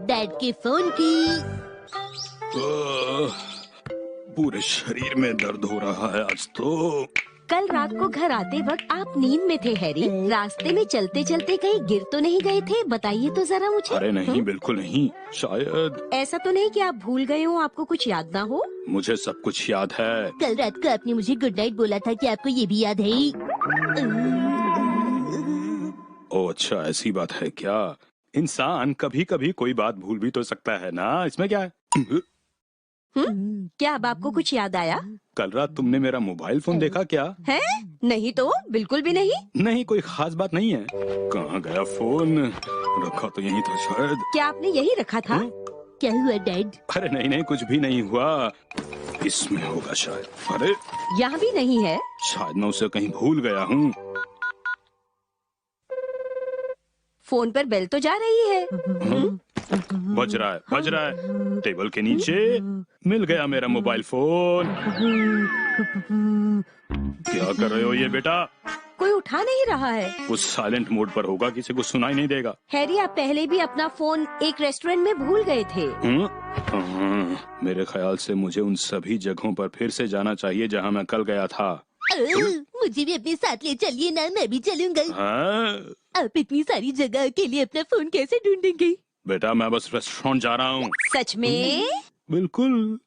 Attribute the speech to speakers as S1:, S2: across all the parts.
S1: Dad के phone की।
S2: पूरे शरीर में दर्द हो रहा है आज तो।
S1: कल रात को घर आते वक्त आप नींद में थे हैरी। रास्ते में चलते चलते कहीं गिर तो नहीं गए थे? बताइए तो जरा मुझे।
S2: अरे नहीं, बिल्कुल नहीं। शायद
S1: ऐसा तो नहीं कि आप भूल गए हो, आपको कुछ याद ना हो?
S2: मुझे सब कुछ याद है।
S1: कल रात को आपने मुझे गुड नाइट बोला था, कि आपको ये भी याद है?
S2: ओह अच्छा, ऐसी बात है क्या? इंसान कभी कभी कोई बात भूल भी तो सकता है ना, इसमें क्या है?
S1: क्या अब आपको कुछ याद आया?
S2: कल रात तुमने मेरा मोबाइल फोन देखा क्या?
S1: है? नहीं तो, बिल्कुल भी नहीं।
S2: नहीं, कोई खास बात नहीं है। कहाँ गया फोन? रखा तो यहीं था शायद।
S1: क्या आपने यही रखा था? क्या हुआ डैड?
S2: अरे नहीं नहीं, कुछ भी नहीं हुआ। इसमें होगा शायद। अरे
S1: यहाँ भी नहीं है।
S2: शायद मैं उसे कहीं भूल गया हूँ।
S1: फोन पर बेल तो जा रही है।
S2: बज रहा है, बज रहा है। टेबल के नीचे मिल गया मेरा मोबाइल फोन। क्या कर रहे हो ये बेटा?
S1: कोई उठा नहीं रहा है।
S2: उस साइलेंट मोड पर होगा, किसी को सुनाई नहीं देगा।
S1: हैरी, आप पहले भी अपना फोन एक रेस्टोरेंट में भूल गए थे।
S2: मेरे ख्याल से मुझे उन सभी जगहों पर फिर से जाना चाहिए जहाँ मैं कल गया था।
S1: मुझे भी अपने साथ ले चलिए ना, मैं भी चलूंगा।
S2: हाँ?
S1: आप इतनी सारी जगह के लिए अपना फोन कैसे ढूंढेंगे?
S2: बेटा मैं बस रेस्टोरेंट जा रहा हूँ।
S1: सच में?
S2: बिल्कुल।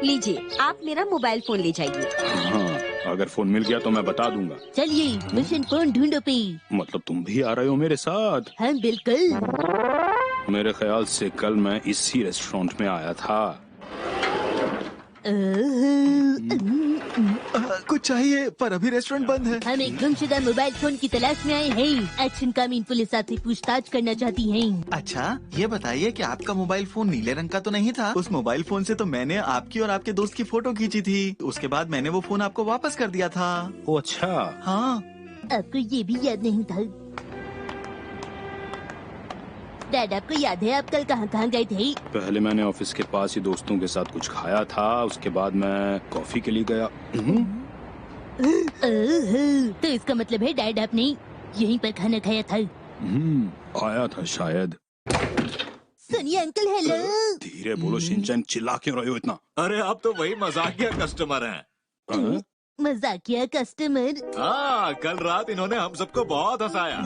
S1: लीजिए, आप मेरा मोबाइल फोन ले जाइए।
S2: हाँ, अगर फोन मिल गया तो मैं बता दूंगा।
S1: चलिए, मिशन फोन ढूंढो पे।
S2: मतलब तुम भी आ रहे हो मेरे साथ?
S1: हाँ बिल्कुल।
S2: मेरे ख्याल से कल मैं इसी रेस्टोरेंट में आया था।
S3: कुछ चाहिए पर अभी रेस्टोरेंट बंद है।
S1: हम एक गुमशुदा मोबाइल फोन की तलाश में आए हैं। एक्शन कामीन पुलिस आपसे पूछताछ करना चाहती है।
S3: अच्छा, ये बताइए कि आपका मोबाइल फोन नीले रंग का तो नहीं था? उस मोबाइल फोन से तो मैंने आपकी और आपके दोस्त की फोटो खींची थी। उसके बाद मैंने वो फोन आपको वापस कर दिया था।
S2: ओ अच्छा।
S3: हाँ।
S1: आपको ये भी याद नहीं था? डैड, आपको याद है आप कल कहाँ कहाँ गए थे?
S2: पहले मैंने ऑफिस के पास ही दोस्तों के साथ कुछ खाया था, उसके बाद मैं कॉफी के लिए गया।
S1: तो इसका मतलब है डैड आपने यहीं पर खाना खाया था?
S2: आया था शायद।
S1: सुनिए अंकल, हेलो।
S2: धीरे बोलो शिनचैन, चिल्ला क्यों रहे हो इतना?
S4: अरे आप तो वही मजाकिया कस्टमर हैं।
S1: मजाकिया कस्टमर?
S4: हाँ, कल रात इन्होंने हम सबको बहुत हंसाया।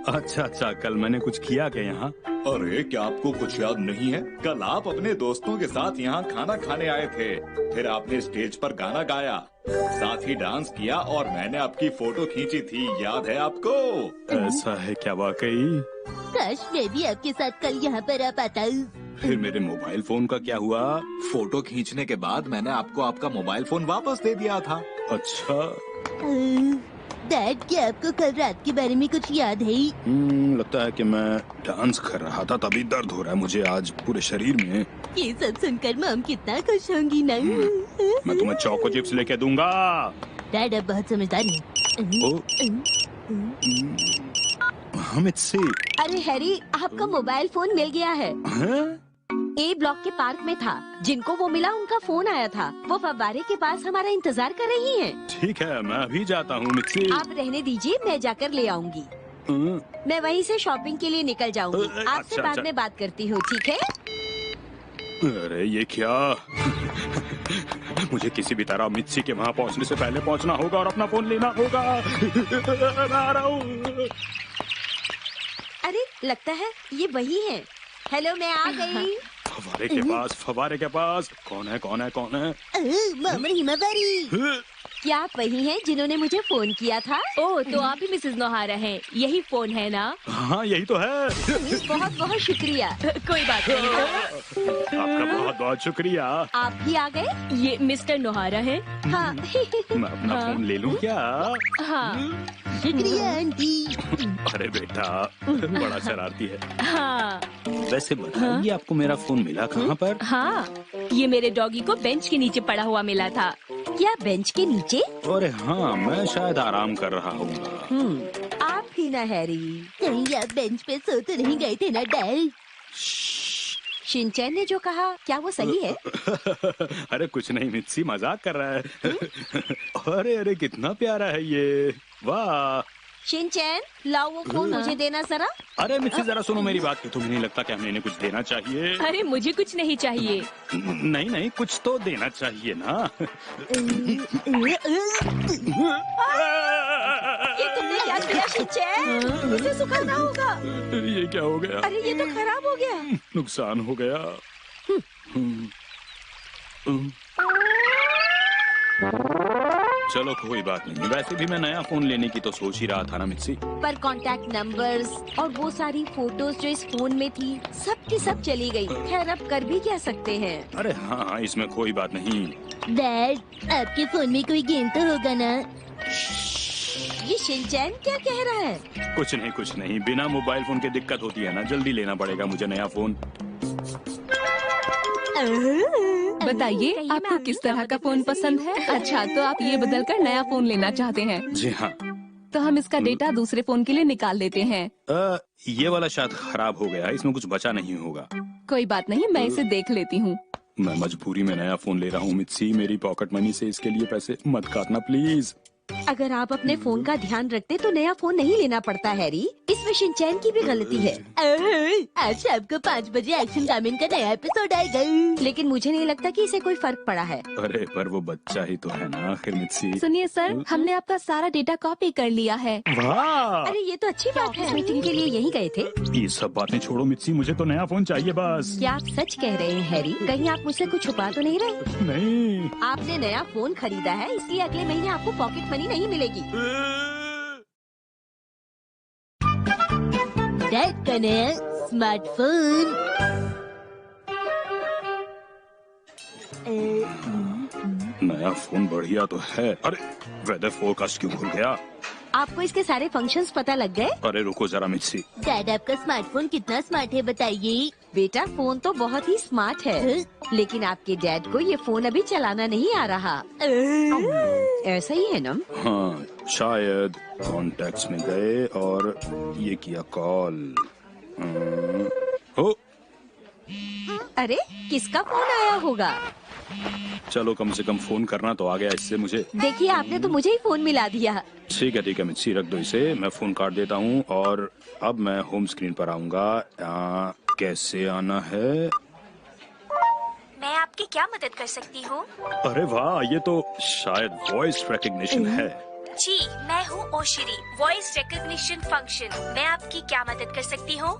S2: अच्छा अच्छा, कल मैंने कुछ किया क्या यहाँ?
S4: अरे क्या आपको कुछ याद नहीं है? कल आप अपने दोस्तों के साथ यहाँ खाना खाने आए थे। फिर आपने स्टेज पर गाना गाया, साथ ही डांस किया और मैंने आपकी फोटो खींची थी, याद है आपको?
S2: ऐसा है क्या वाकई?
S1: काश मैं भी आपके साथ कल यहाँ पर आ पाता।
S2: फिर मेरे मोबाइल फोन का क्या हुआ?
S4: फोटो खींचने के बाद मैंने आपको आपका मोबाइल फोन वापस दे दिया था।
S2: अच्छा।
S1: डैड, क्या आपको कल रात के बारे में कुछ याद है?
S2: लगता है कि मैं डांस कर रहा था, तभी दर्द हो रहा है मुझे आज पूरे शरीर में।
S1: ये सब सुनकर मम कितना खुश होंगी ना।
S2: मैं तुम्हें चोको चिप्स लेके दूंगा।
S1: डैड अब बहुत समझदार है।
S2: हामिद से।
S1: अरे हैरी, आपका मोबाइल फोन मिल गया है। ए ब्लॉक के पार्क में था। जिनको वो मिला उनका फोन आया था। वो फव्वारे के पास हमारा इंतजार कर रही हैं।
S2: ठीक है, मैं अभी जाता हूँ मिक्सी।
S1: आप रहने दीजिए, मैं जाकर ले आऊंगी। मैं वहीं से शॉपिंग के लिए निकल जाऊंगी। आपसे बाद में बात करती हूँ, ठीक है?
S2: अरे ये क्या? मुझे किसी भी तरह मित्सी के वहाँ पहुँचने से पहले पहुँचना होगा और अपना फोन लेना होगा। मैं आ रहा हूँ।
S1: अरे लगता है ये वही है। हेलो, मैं आ गई।
S2: फव्वारे के पास, फव्वारे के पास। कौन है कौन है कौन है?
S1: मामर हिमावरी। क्या आप वही हैं जिन्होंने मुझे फोन किया था?
S5: ओह, तो आप ही मिसेस नोहारा हैं। यही फोन है ना?
S2: हाँ यही तो है।
S1: बहुत बहुत शुक्रिया।
S5: कोई बात नहीं।
S2: आपका बहुत बहुत शुक्रिया।
S1: आप भी आ गए?
S5: ये मिस्टर नोहारा है।
S1: हाँ।
S2: मैं अपना फोन ले लूँ क्या?
S5: हाँ।
S1: शुक्रिया आंटी।
S2: अरे बेटा, बड़ा शरारती है।
S5: हाँ।
S2: वैसे बताइए, आपको मेरा फोन मिला कहाँ पर?
S5: हाँ, ये मेरे डॉगी को बेंच के नीचे पड़ा हुआ मिला था।
S1: क्या बेंच के नीचे?
S2: अरे हाँ, मैं शायद आराम कर रहा हूँ।
S1: आप ही ना हैरी, कहीं आप बेंच पे सो तो नहीं गए थे ना डैड? शिनचैन ने जो कहा, क्या वो सही है?
S2: अरे कुछ नहीं मित्सी, मजाक कर रहा है। अरे अरे कितना प्यारा है ये। वाह,
S1: शिनचैन, लाओ वो फोन मुझे देना जरा।
S2: अरे मित्सी जरा सुनो मेरी बात, कि तुम्हें नहीं लगता कि हमें इन्हें कुछ देना चाहिए?
S5: अरे मुझे कुछ नहीं चाहिए।
S2: नहीं नहीं, कुछ तो देना चाहिए ना।
S1: ये तुमने क्या किया शिनचैन? इसे सुखाना होगा।
S2: ये क्या हो गया?
S1: अरे ये तो खराब हो गया।
S2: नुकसान हो गया। चलो कोई बात नहीं, वैसे भी मैं नया फोन लेने की तो सोच ही रहा था ना मित्सी।
S1: पर कांटेक्ट नंबर्स और वो सारी फोटोज जो इस फोन में थी, सब की सब चली गई। खैर अब कर भी क्या सकते हैं।
S2: अरे हाँ, इसमें कोई बात नहीं।
S1: डैड, आपके फोन में कोई गेम तो होगा ना? ये शिनचैन क्या कह रहा है?
S2: कुछ नहीं, बिना मोबाइल फोन के दिक्कत होती है ना, जल्दी लेना पड़ेगा मुझे नया फोन।
S5: बताइए आपको किस तरह का फोन पसंद है? अच्छा, तो आप ये बदलकर नया फोन लेना चाहते हैं?
S2: जी हाँ।
S5: तो हम इसका डेटा दूसरे फोन के लिए निकाल देते हैं।
S2: ये वाला शायद खराब हो गया, इसमें कुछ बचा नहीं होगा।
S5: कोई बात नहीं, मैं इसे देख लेती हूँ।
S2: मैं मजबूरी में नया फोन ले रहा हूँ मित्सी, मेरी पॉकेट मनी से इसके लिए पैसे मत काटना प्लीज।
S1: अगर आप अपने फोन का ध्यान रखते तो नया फोन नहीं लेना पड़ता हैरी। इसमें शिनचैन की भी गलती है। आज शाम को 5 बजे एक्शन कामिन का नया एपिसोड आएगा, लेकिन मुझे नहीं लगता कि इसे कोई फर्क पड़ा है।
S2: अरे पर वो बच्चा ही तो है ना आखिर मित्सी।
S5: सुनिए सर, हमने आपका सारा डेटा कॉपी कर लिया है।
S2: वाह,
S1: अरे ये तो अच्छी बात है। मीटिंग के लिए यहीं गए थे।
S2: ये सब बातें छोड़ो मित्सी, मुझे तो नया फोन चाहिए बस।
S1: क्या आप सच कह रहे हैं हैरी? कहीं आप मुझसे कुछ छुपा तो नहीं रहे?
S2: नहीं।
S1: आपने नया फोन खरीदा है, इसलिए अगले महीने आपको पॉकेट मनी नहीं मिलेगी। डैड का नया स्मार्टफोन।
S2: नया फोन बढ़िया तो है। अरे वेदर फोरकास्ट क्यों खुल गया?
S1: आपको इसके सारे फंक्शंस पता लग गए?
S2: अरे रुको जरा मित्सी।
S1: डैड, आपका स्मार्टफोन कितना स्मार्ट है बताइए। बेटा, फोन तो बहुत ही स्मार्ट है, लेकिन आपके डैड को ये फोन अभी चलाना नहीं आ रहा। ऐसा ही है ना?
S2: हाँ शायद कॉन्टेक्ट्स में गए और ये किया कॉल। हो,
S1: अरे किसका फोन आया होगा?
S2: चलो कम से कम फोन करना तो आ गया इससे मुझे।
S1: देखिए, आपने तो मुझे ही फोन मिला दिया।
S2: ठीक है मित्सी, रख दो इसे, मैं फोन काट देता हूँ और अब मैं होम स्क्रीन पर आऊंगा। कैसे आना है?
S6: मैं आपकी क्या मदद कर सकती हूँ?
S2: अरे वाह, ये तो शायद वॉइस रिकग्निशन है।
S6: जी, मैं हूँ ओशिरी, वॉइस रिकग्निशन फंक्शन। मैं आपकी क्या मदद कर सकती हूँ?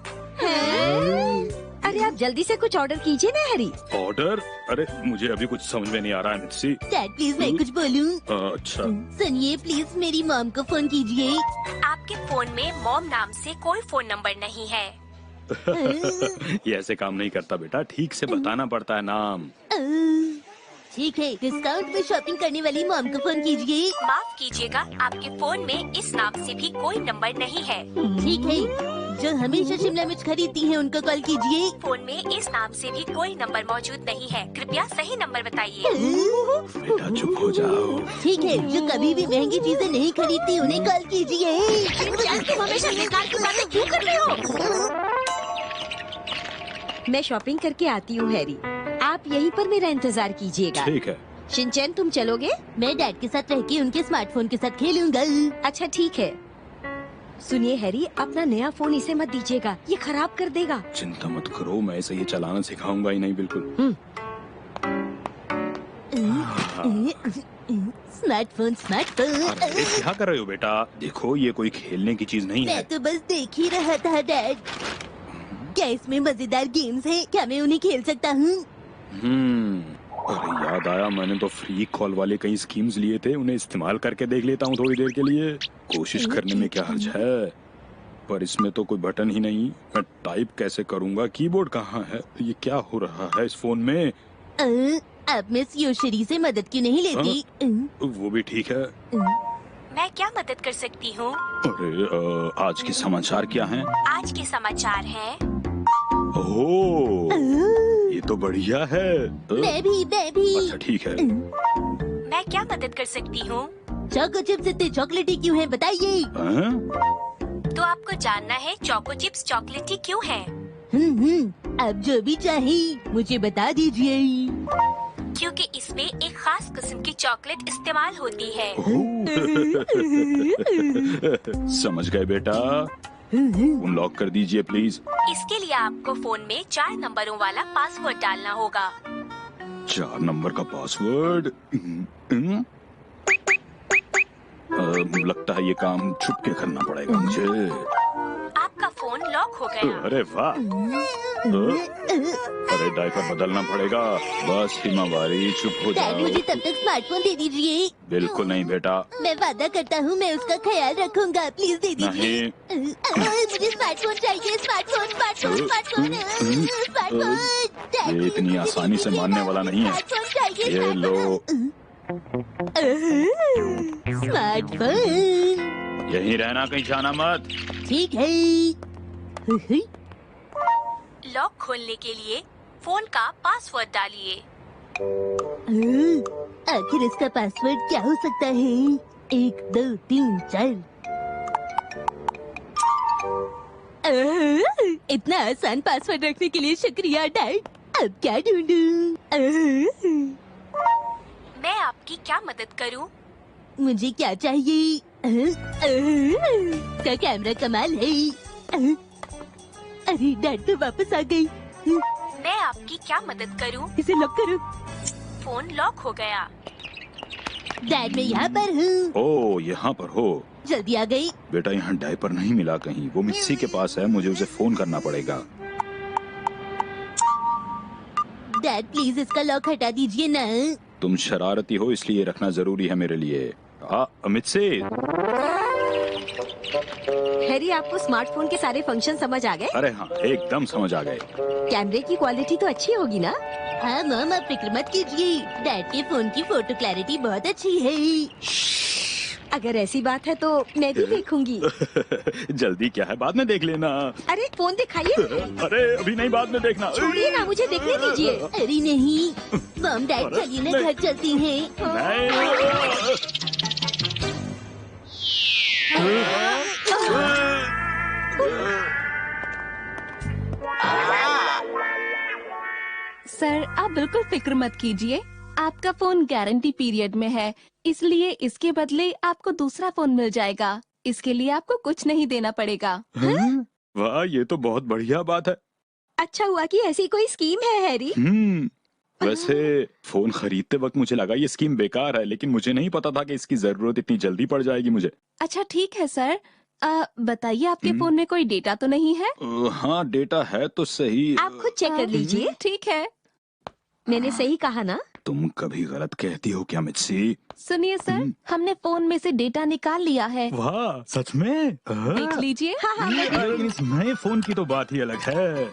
S1: अरे आप जल्दी से कुछ ऑर्डर कीजिए ना हैरी।
S2: ऑर्डर? अरे मुझे अभी कुछ समझ में नहीं आ रहा है मित्सी।
S1: डैड प्लीज मैं कुछ बोलूं?
S2: अच्छा।
S1: सुनिए प्लीज, मेरी मॉम को फोन कीजिए।
S6: आपके फोन में मॉम नाम से कोई फोन नंबर नहीं है।
S2: ये ऐसे काम नहीं करता बेटा, ठीक से बताना पड़ता है नाम।
S1: ठीक है, डिस्काउंट में शॉपिंग करने वाली मॉम को फोन कीजिए।
S6: माफ कीजिएगा, आपके फोन में इस नाम से भी कोई नंबर नहीं है।
S1: ठीक है, जो हमेशा शिमला मिर्च खरीदती हैं उनको कॉल कीजिए।
S6: फोन में इस नाम से भी कोई नंबर मौजूद नहीं है। कृपया सही नंबर बताइए।
S2: बेटा चुप हो जाओ।
S1: ठीक है, जो कभी भी महंगी चीजें नहीं खरीदती उन्हें कॉल कीजिए। तुम हमेशा बेकार की बातें क्यों कर रहे हो? मैं शॉपिंग करके आती हूँ हैरी, आप यहीं पर मेरा इंतजार कीजिएगा।
S2: ठीक है।
S1: शिनचैन, तुम चलोगे? मैं डैड के साथ रह के उनके स्मार्टफोन के साथ खेलूंगा। अच्छा ठीक है। सुनिए हैरी, अपना नया फोन इसे मत दीजिएगा, ये खराब कर देगा।
S2: चिंता मत करो, मैं इसे ये चलाना सिखाऊंगा ही नहीं बिल्कुल।
S1: Smartphone smartphone.
S2: अरे क्या कर रहे हो बेटा? देखो ये कोई खेलने की चीज नहीं है।
S1: मैं तो बस देख ही रहा था डैड। क्या इसमें मजेदार गेम्स हैं? क्या मैं उन्हें खेल सकता हूँ?
S2: अरे याद आया, मैंने तो फ्री कॉल वाले कई स्कीम्स लिए थे, उन्हें इस्तेमाल करके देख लेता हूँ थोड़ी देर के लिए। कोशिश करने में क्या हर्ज है? पर इसमें तो कोई बटन ही नहीं, मैं टाइप कैसे करूँगा? कीबोर्ड कहाँ है? ये क्या हो रहा है इस फोन में?
S1: अब मिस योशरी से मदद क्यों नहीं लेती?
S2: वो भी ठीक है।
S6: मैं क्या मदद कर सकती हूँ?
S2: अरे आज के समाचार क्या हैं?
S6: आज के समाचार हैं।
S2: ओह, ये तो बढ़िया है।
S1: मैं भी।
S2: अच्छा ठीक है।
S6: मैं क्या मदद कर सकती हूँ?
S1: चोको चिप्स इतने चॉकलेटी क्यों हैं बताइए?
S6: तो आपको जानना है चोको चिप्स चॉकलेटी क्यों हैं?
S1: अब जो भी चाहिए मुझे बता दीजिए।
S6: क्योंकि इसमें एक खास किस्म की चॉकलेट इस्तेमाल होती है।
S2: समझ गए बेटा। अनलॉक कर दीजिए प्लीज।
S6: इसके लिए आपको फोन में 4 नंबरों वाला पासवर्ड डालना होगा।
S2: 4 नंबर का पासवर्ड। लगता है ये काम छुप के करना पड़ेगा मुझे।
S6: आपका फोन लॉक हो गया।
S2: अरे वाह। अरे डायपर बदलना पड़ेगा। बस हिमावारी चुप हो
S1: डैड,
S2: जाओ।
S1: मुझे तब तक स्मार्टफोन दे दीजिए।
S2: बिल्कुल नहीं बेटा।
S1: मैं वादा करता हूँ मैं उसका ख्याल रखूंगा। प्लीज दे दीजिए।
S2: नहीं।
S1: मुझे स्मार्टफोन चाहिए। Smartphone smartphone smartphone smartphone. Dad,
S2: ये इतनी
S1: मुझे
S2: आसानी से
S1: दीजिए
S2: मानने
S1: ना।
S2: वाला नहीं है।
S1: स्मार्टफोन चाहिए।
S2: ये लो।
S1: स्मार्टफोन।
S2: यहीं रहना, कहीं जाना मत।
S1: ठीक है।
S6: लॉक खोलने के लिए फोन का पासवर्ड डालिए।
S1: आखिर इसका पासवर्ड क्या हो सकता है? 1 2 3 4। इतना आसान पासवर्ड रखने के लिए शुक्रिया डैड। अब क्या ढूंढूं?
S6: मैं आपकी क्या मदद करूं?
S1: मुझे क्या चाहिए? का कैमरा कमाल है। अरे डैड तो वापस आ गई।
S6: मैं आपकी क्या मदद करूं?
S1: इसे लॉक करो।
S6: फोन लॉक हो गया।
S1: डैड मैं यहाँ पर हूँ।
S2: ओ, यहाँ पर हो।
S1: जल्दी आ गई।
S2: बेटा यहाँ डायपर नहीं मिला कहीं। वो मिस्सी के पास है, मुझे उसे फोन करना पड़ेगा।
S1: डैड प्लीज इसका लॉक हटा दीजिए ना।
S2: तुम शरारती हो इसलिए रखना जरूरी है मेरे लिए। अमित से।
S1: हैरी, आपको स्मार्टफोन के सारे फंक्शन समझ आ गए?
S2: अरे हाँ, एकदम समझ आ गए।
S1: कैमरे की क्वालिटी तो अच्छी होगी ना? हाँ मॉम, आप फिक्र मत कीजिए। डैड के फोन की फोटो क्लैरिटी बहुत अच्छी है। अगर ऐसी बात है तो मैं भी देखूंगी।
S2: जल्दी क्या है, बाद में देख लेना।
S1: अरे फोन दिखाइए।
S2: अरे अभी नहीं, बाद में देखना।
S1: छोड़िए ना, मुझे देखने दीजिए। अरे नहीं मॉम डैड,
S2: अरे,
S1: चलिए ना
S2: नहीं।
S1: घर चलती हैं।
S5: सर, आप बिल्कुल फिक्र मत कीजिए। आपका फोन गारंटी पीरियड में है, इसलिए इसके बदले आपको दूसरा फोन मिल जाएगा। इसके लिए आपको कुछ नहीं देना पड़ेगा।
S2: वाह, ये तो बहुत बढ़िया बात है।
S1: अच्छा हुआ कि ऐसी कोई स्कीम है हैरी।
S2: वैसे फोन खरीदते वक्त मुझे लगा ये स्कीम बेकार है, लेकिन मुझे नहीं पता था कि इसकी जरूरत इतनी जल्दी पड़ जाएगी मुझे।
S5: अच्छा ठीक है सर। बताइए आपके फोन में कोई डेटा तो नहीं है?
S2: हाँ, डेटा है तो सही।
S1: आप खुद चेक कर लीजिए।
S5: ठीक है।
S1: मैंने सही कहा ना?
S2: तुम कभी गलत कहती हो क्या मित्सी?
S5: सुनिए सर, हमने फोन में से डेटा निकाल लिया है।
S2: वाह, सच में?
S5: देख लीजिए।
S2: लेकिन इस नए फोन की तो बात ही अलग है।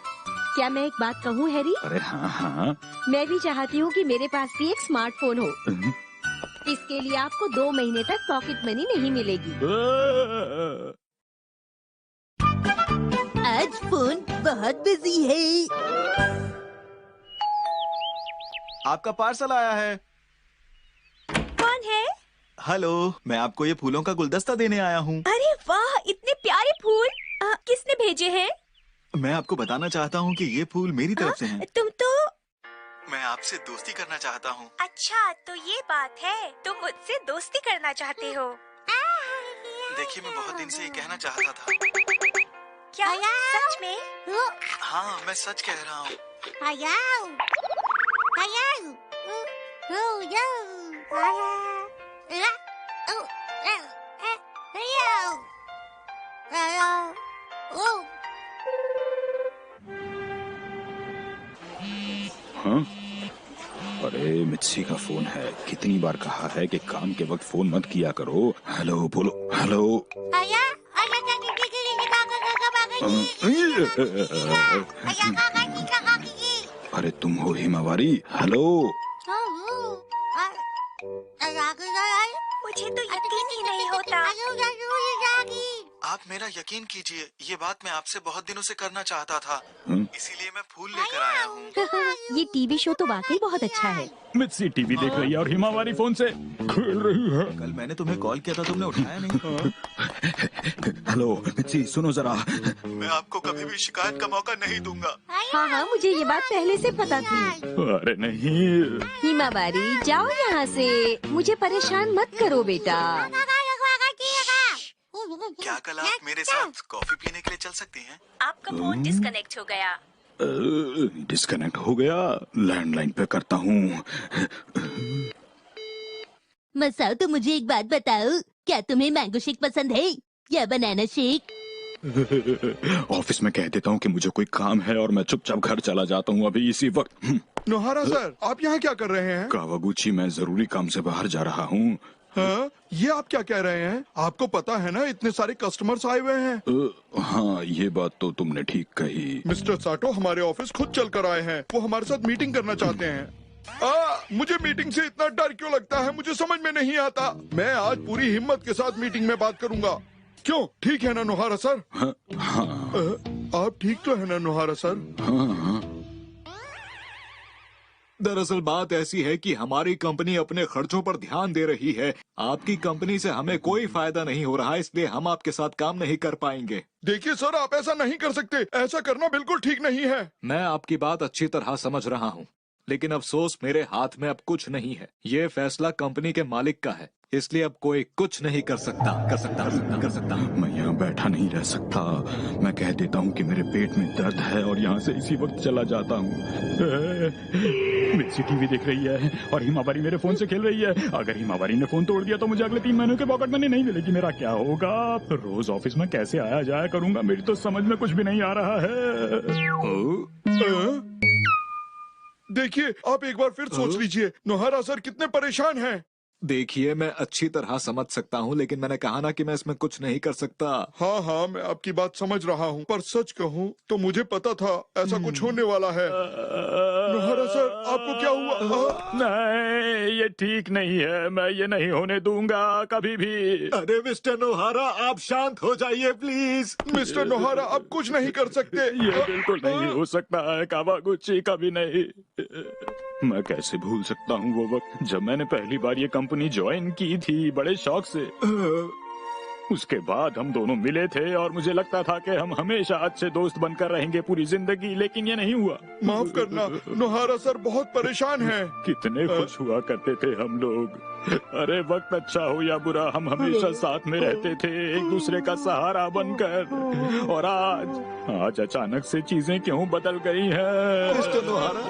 S1: क्या मैं एक बात कहूँ हैरी?
S2: अरे हाँ हाँ।
S1: मैं भी चाहती हूँ कि मेरे पास भी एक स्मार्टफोन हो। इसके लिए आपको 2 महीने तक पॉकेट मनी नहीं मिलेगी। आज फोन बहुत बिजी है।
S3: आपका पार्सल आया है।
S6: कौन है?
S3: हेलो, मैं आपको ये फूलों का गुलदस्ता देने आया हूँ।
S6: अरे वाह, इतने प्यारे फूल। किसने भेजे हैं?
S3: मैं आपको बताना चाहता हूँ कि ये फूल मेरी तरफ से हैं।
S6: तुम तो।
S3: मैं आपसे दोस्ती करना चाहता हूँ।
S6: अच्छा, तो ये बात है, तुम मुझसे दोस्ती करना चाहते हो?
S3: देखिए, मैं बहुत दिन से ये कहना चाहता था।
S6: क्या सच में?
S3: हाँ, मैं सच कह रहा हूँ।
S2: हाँ? अरे मित्सी का फोन है। कितनी बार कहा है कि काम के वक्त फोन मत किया करो। हेलो बोलो। हेलो। अरे तुम हो हिमावारी? हेलो।
S6: मुझे तो यकीन ही नहीं होता।
S3: आप मेरा यकीन कीजिए, ये बात मैं आपसे बहुत दिनों से करना चाहता था। इसीलिए मैं फूल लेकर आया हूँ।
S1: ये टीवी शो तो वाकई बहुत अच्छा है।
S2: मित्सी टीवी देख रही है और हिमावारी फोन से खेल रही है।
S3: कल मैंने तुम्हें कॉल किया था, तुमने उठाया नहीं।
S2: हेलो मित्सी, सुनो जरा।
S3: मैं आपको कभी भी शिकायत का मौका नहीं दूंगा।
S1: हाँ हाँ, मुझे ये बात पहले से पता थी।
S2: अरे नहीं।
S1: हिमावारी, जाओ यहाँ से, मुझे परेशान मत करो बेटा।
S3: क्या कल आप मेरे साथ कॉफी पीने के लिए चल सकते हैं?
S6: आपका फोन डिस्कनेक्ट हो गया।
S2: डिस्कनेक्ट हो गया, लैंडलाइन पे करता हूँ।
S1: मसाओ, तो मुझे एक बात बताओ, क्या तुम्हें मैंगो शेक पसंद है या बनाना शेक?
S2: ऑफिस में कह देता हूँ कि मुझे कोई काम है और मैं चुपचाप घर चला जाता हूँ अभी इसी वक्त।
S7: नोहारा सर, आप यहाँ क्या कर रहे हैं?
S2: कावागुची, मैं जरूरी काम से बाहर जा रहा हूँ।
S7: हाँ? ये आप क्या कह रहे हैं? आपको पता है ना, इतने सारे कस्टमर्स आए हुए हैं।
S2: हाँ, ये बात तो तुमने ठीक कही।
S7: मिस्टर साटो हमारे ऑफिस खुद चल कर आए हैं। वो हमारे साथ मीटिंग करना चाहते हैं। मुझे मीटिंग से इतना डर क्यों लगता है, मुझे समझ में नहीं आता। मैं आज पूरी हिम्मत के साथ मीटिंग में बात करूंगा। क्यों, ठीक है ना नोहारा सर?
S2: हाँ, हाँ,
S7: आप ठीक तो है ना नोहारा सर?
S2: हाँ, हाँ।
S4: दरअसल बात ऐसी है कि हमारी कंपनी अपने खर्चों पर ध्यान दे रही है। आपकी कंपनी से हमें कोई फायदा नहीं हो रहा, इसलिए हम आपके साथ काम नहीं कर पाएंगे।
S7: देखिए सर, आप ऐसा नहीं कर सकते। ऐसा करना बिल्कुल ठीक नहीं है।
S4: मैं आपकी बात अच्छी तरह समझ रहा हूँ, लेकिन अफसोस मेरे हाथ में अब कुछ नहीं है। ये फैसला कंपनी के मालिक का है, इसलिए अब कोई कुछ नहीं कर सकता।
S2: मैं यहाँ बैठा नहीं रह सकता। मैं कह देता हूँ कि मेरे पेट में दर्द है और यहाँ से इसी वक्त चला जाता हूँ। मित्सी टीवी देख रही है और हिमावारी मेरे फोन से खेल रही है। अगर हिमावारी ने फोन तोड़ दिया तो मुझे अगले 3 महीनों के पॉकेट मनी नहीं मिलेगी। मेरा क्या होगा? रोज ऑफिस में कैसे आया जाया करूंगा? मेरी तो समझ में कुछ भी नहीं आ रहा है।
S7: देखिए, आप एक बार फिर सोच लीजिए। नोहारा सर कितने परेशान हैं।
S4: देखिए, मैं अच्छी तरह समझ सकता हूँ, लेकिन मैंने कहा ना कि मैं इसमें कुछ नहीं कर सकता।
S7: हाँ हाँ, मैं आपकी बात समझ रहा हूँ, पर सच कहूँ तो मुझे पता था ऐसा कुछ होने वाला है। नोहारा सर, आपको क्या हुआ?
S2: नहीं, ये ठीक नहीं है। मैं ये नहीं होने दूंगा कभी भी।
S4: अरे मिस्टर नोहारा, आप शांत हो जाइए प्लीज।
S7: मिस्टर नोहारा, आप कुछ नहीं कर सकते।
S2: ये बिल्कुल नहीं हो सकता है कावागुची, कभी नहीं। मैं कैसे भूल सकता हूँ वो वक्त जब मैंने पहली बार ये कंपनी ज्वाइन की थी, बड़े शौक से। उसके बाद हम दोनों मिले थे और मुझे लगता था कि हम हमेशा अच्छे दोस्त बनकर रहेंगे पूरी जिंदगी, लेकिन ये नहीं हुआ।
S7: माफ करना, नोहारा सर बहुत परेशान हैं।
S2: कितने खुश हुआ करते थे हम लोग। अरे वक्त अच्छा हो या बुरा, हम हमेशा साथ में रहते थे, एक दूसरे का सहारा बनकर। और आज अचानक से चीजें क्यों बदल गई हैं?
S4: मिस्टर नोहारा,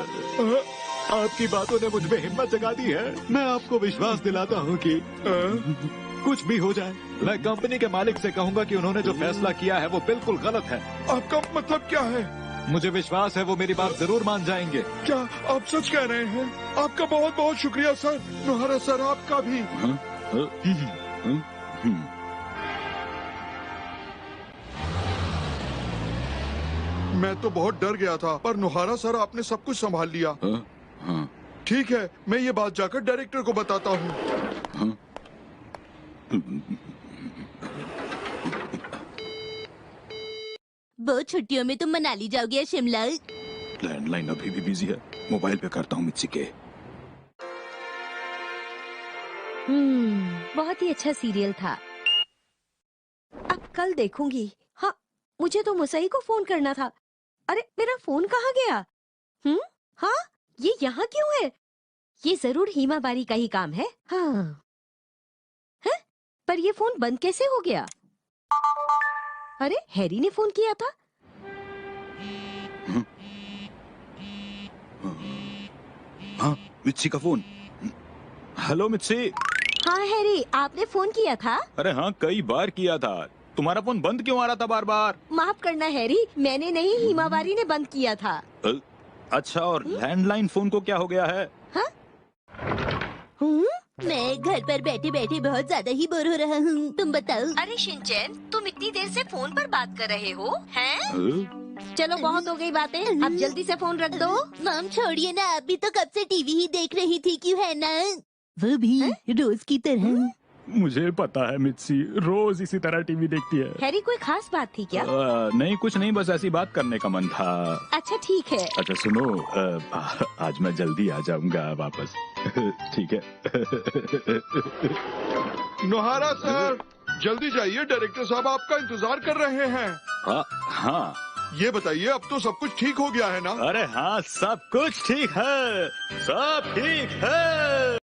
S4: आपकी बातों ने मुझ में हिम्मत जगा दी है। मैं आपको विश्वास दिलाता हूँ कि कुछ भी हो जाए, मैं कंपनी के मालिक से कहूँगा कि उन्होंने जो फैसला किया है वो बिल्कुल गलत है।
S7: आपका मतलब क्या है?
S4: मुझे विश्वास है वो मेरी बात जरूर मान जाएंगे।
S7: क्या आप सच कह रहे हैं? आपका बहुत बहुत शुक्रिया सर। नोहारा सर, आपका भी। मैं तो बहुत डर गया था, पर नोहारा सर आपने सब कुछ संभाल लिया। ठीक है, मैं ये बात जाकर डायरेक्टर को बताता हूँ।
S1: बहुत छुट्टियों में तुम मनाली जाओगे या शिमला?
S2: लैंडलाइन अभी भी बिजी है, मोबाइल पे करता हूँ मित्सी के।
S1: बहुत ही अच्छा सीरियल था। अब कल देखूंगी। हाँ, मुझे तो मुसई को फोन करना था। अरे मेरा फोन कहाँ गया? हाँ, ये यहाँ क्यों है? ये जरूर हिमावारी का ही काम है। हाँ, है? पर ये फोन बंद कैसे हो गया? अरे हैरी ने फोन किया था।
S2: हाँ, मित्सी का फोन। हेलो मित्सी।
S1: हाँ हैरी, आपने फोन किया था?
S2: अरे हाँ, कई बार किया था। तुम्हारा फोन बंद क्यों आ रहा था बार बार?
S1: माफ करना हैरी, मैंने नहीं, हिमावारी ने बंद किया था।
S2: अच्छा, और लैंडलाइन फोन को क्या हो गया है?
S1: हाँ? मैं घर पर बैठे बैठे बहुत ज्यादा ही बोर हो रहा हूँ, तुम बताओ। अरे शिनचैन, तुम इतनी देर से फोन पर बात कर रहे हो हैं? चलो बहुत हो गई बातें, अब जल्दी से फोन रख दो। मम छोड़िए ना, अभी तो कब से टीवी ही देख रही थी, क्यों है ना? वो भी रोज की तरह।
S2: मुझे पता है मित्सी, रोज इसी तरह टीवी देखती है।
S1: हैरी, कोई खास बात थी क्या?
S2: नहीं, कुछ नहीं, बस ऐसी बात करने का मन था।
S1: अच्छा ठीक है।
S2: अच्छा सुनो, आज मैं जल्दी आ जाऊंगा वापस। ठीक है।
S7: नोहारा सर, जल्दी जाइए, डायरेक्टर साहब आपका इंतजार कर रहे हैं।
S2: हाँ।
S7: ये बताइए, अब तो सब कुछ ठीक हो गया है ना?
S2: अरे हाँ, सब कुछ ठीक है, सब ठीक है।